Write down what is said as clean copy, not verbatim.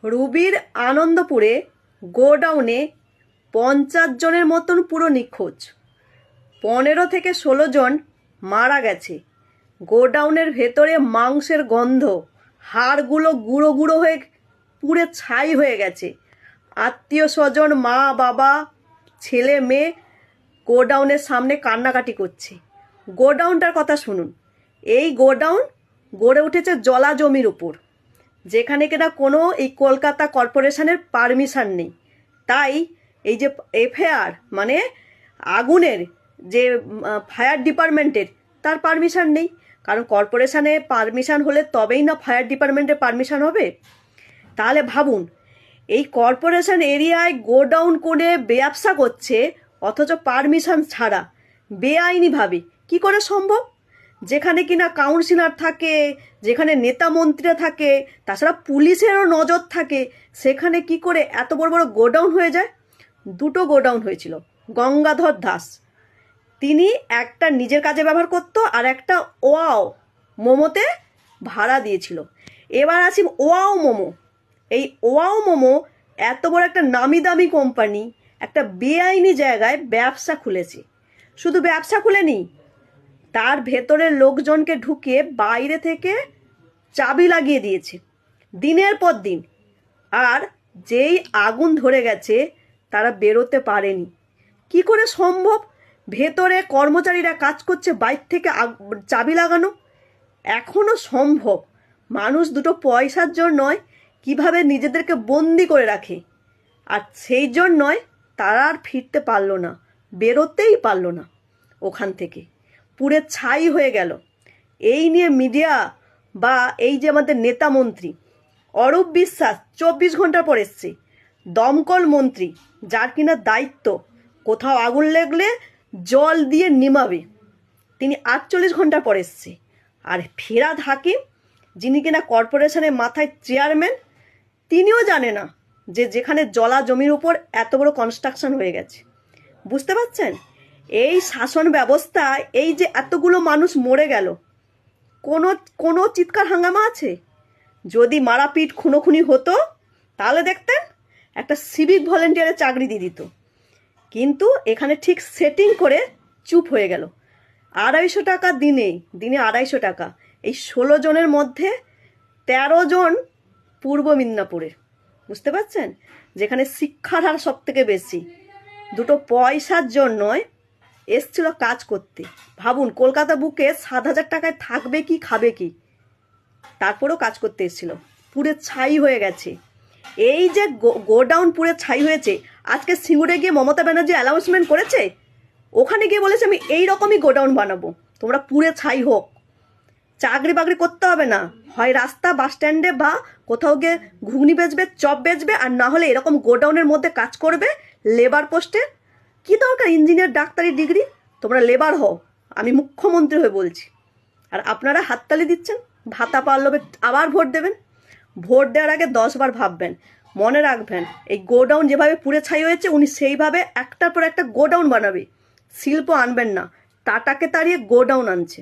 রুবির আনন্দপুরে গোডাউনে 50 জনের মতন পুরো নিখোঁজ। 15 থেকে 16 জন মারা গেছে। গোডাউনের ভেতরে মাংসের গন্ধ, হাড়গুলো গুঁড়ো গুঁড়ো হয়ে পুড়ে ছাই হয়ে গেছে। আত্মীয় স্বজন, মা বাবা, ছেলে মেয়ে গোডাউনের সামনে কান্নাকাটি করছে। গোডাউনটার কথা শুনুন। এই গোডাউন গড়ে উঠেছে জলা জমির উপর, যেখানে কিনা কোনো এই কলকাতা কর্পোরেশনের পারমিশন নেই। তাই এই যে এফআইআর মানে আগুনের যে ফায়ার ডিপার্টমেন্টের, তার পারমিশন নেই। কারণ কর্পোরেশনে পারমিশন হলে তবেই না ফায়ার ডিপার্টমেন্টের পারমিশন হবে। তাহলে ভাবুন, এই কর্পোরেশন এরিয়ায় গোডাউন করে ব্যবসা করছে, অথচ পারমিশন ছাড়া বেআইনিভাবে কি করে সম্ভব? যেখানে কিনা কাউন্সিলর থাকে, যেখানে নেতা মন্ত্রীরা থাকে, তাছাড়া পুলিশেরও নজর থাকে, সেখানে কি করে এত বড় বড় গোডাউন হয়ে যায়? দুটো গোডাউন হয়েছিল। গঙ্গাধর দাস, তিনি একটা নিজের কাজে ব্যবহার করতো, আর একটা ওয়াও মোমোতে ভাড়া দিয়েছিল। এবার আসি ওয়াও মোমো। এই ওয়াও মোমো এত বড় একটা নামি দামি কোম্পানি একটা বেআইনি জায়গায় ব্যবসা খুলেছে। শুধু ব্যবসা খুলেনি, তার ভেতরের লোকজনকে ঢুকিয়ে বাইরে থেকে চাবি লাগিয়ে দিয়েছে দিনের পর দিন। আর যেই আগুন ধরে গেছে তারা বেরোতে পারেনি। কি করে সম্ভব? ভেতরে কর্মচারীরা কাজ করছে, বাইরে থেকে চাবি লাগানো এখনো সম্ভব। মানুষ দুটো পয়সার জন্যই কিভাবে নিজেদেরকে বন্দি করে রাখে, আর সেই জন্যই তারা আর ফিরতে পারলো না, বেরোতেই পারলো না ওখান থেকে, পুড়ে ছাই হয়ে গেল। এই নিয়ে মিডিয়া বা এই যে আমাদের নেতা মন্ত্রী অরূপ বিশ্বাস 24 ঘন্টা পর এসছে, দমকল মন্ত্রী যার কিনা দায়িত্ব কোথাও আগুন লাগলে জল দিয়ে নিমাবে, তিনি 48 ঘন্টা পর এসছে। আর ফিরহাদ হাকিম, যিনি কিনা কর্পোরেশনের মাথায় চেয়ারম্যান, তিনিও জানে না যে যেখানে জলা জমির উপর এত বড় কনস্ট্রাকশন হয়ে গেছে। বুঝতে পারছেন? এই শাসন ব্যবস্থা, এই যে এতগুলো মানুষ মরে গেল, কোনো চিৎকার হাঙ্গামা আছে? যদি মারাপিট খুনোখুনি হতো তাহলে দেখতেন একটা সিভিক ভলেন্টিয়ারের চাকরি দিয়ে দিত। কিন্তু এখানে ঠিক সেটিং করে চুপ হয়ে গেল। 250 টাকা দিনে 250 টাকা। এই 16 জনের মধ্যে 13 জন পূর্ব মিদনাপুরের। বুঝতে পারছেন? যেখানে শিক্ষার হার সব থেকে বেশি। দুটো পয়সার জন্যই এসছিল কাজ করতে। ভাবুন, কলকাতা বুকে 7,000 টাকায় থাকবে কি, খাবে কি, তারপরেও কাজ করতে এসেছিল। পুরে ছাই হয়ে গেছে। এই যে গোডাউন পুরে ছাই হয়েছে, আজকে সিঙ্গুরে গিয়ে মমতা ব্যানার্জি অ্যানাউন্সমেন্ট করেছে, ওখানে গিয়ে বলেছে আমি এই রকমই গোডাউন বানাবো, তোমরা পুরে ছাই হোক। চাকরি বাকরি করতে হবে না, হয় রাস্তা বাস স্ট্যান্ডে বা কোথাও গিয়ে ঘুগনি বেচবে, চপ বেচবে, আর না হলে এরকম গোডাউনের মধ্যে কাজ করবে লেবার পোস্টে। কি দরকার ইঞ্জিনিয়ার, ডাক্তারি ডিগ্রি? তোমরা লেবার হও, আমি মুখ্যমন্ত্রী হয়ে বলছি। আর আপনারা হাততালি দিচ্ছেন, ভাতা পারলবে আবার ভোট দেবেন। ভোট দেওয়ার আগে 10 বার ভাববেন। মনে রাখবেন, এই গোডাউন যেভাবে পুড়ে ছাই হয়েছে, উনি সেইভাবে একটার পর একটা গোডাউন বানাবে। শিল্প আনবেন না, টাটাকে তাড়িয়ে গোডাউন আনছে।